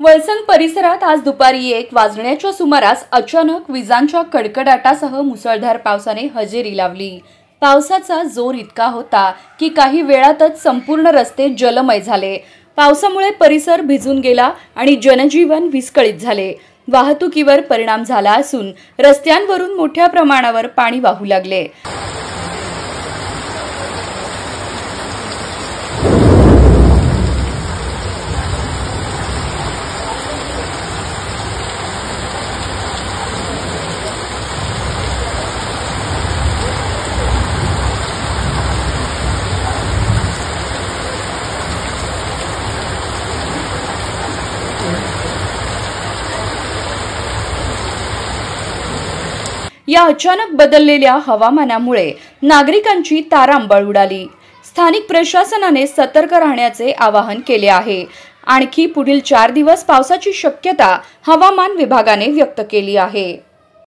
वळसंग परिसरात आज दुपारी 1 वाजण्याच्या सुमारास अचानक विजांच्या कडकडाटासह मुसळधार पावसाने हजेरी लावली। पावसाचा जोर इतका होता की काही वेळातच संपूर्ण रस्ते जलमय झाले। पावसामुळे परिसर भिजून गेला आणि जनजीवन विस्कळीत झाले। वाहतुकीवर परिणाम झाला असून रस्त्यांवरून मोठ्या प्रमाणावर पाणी वाहू लागले। या अचानक बदललेल्या हवामानामुळे नागरिकांची तारांबळ उडाली। स्थानिक प्रशासनाने सतर्क राहण्याचे आवाहन केले आहे। आणखी पुढील 4 दिवस पावसाची शक्यता हवामान विभागाने व्यक्त केली आहे।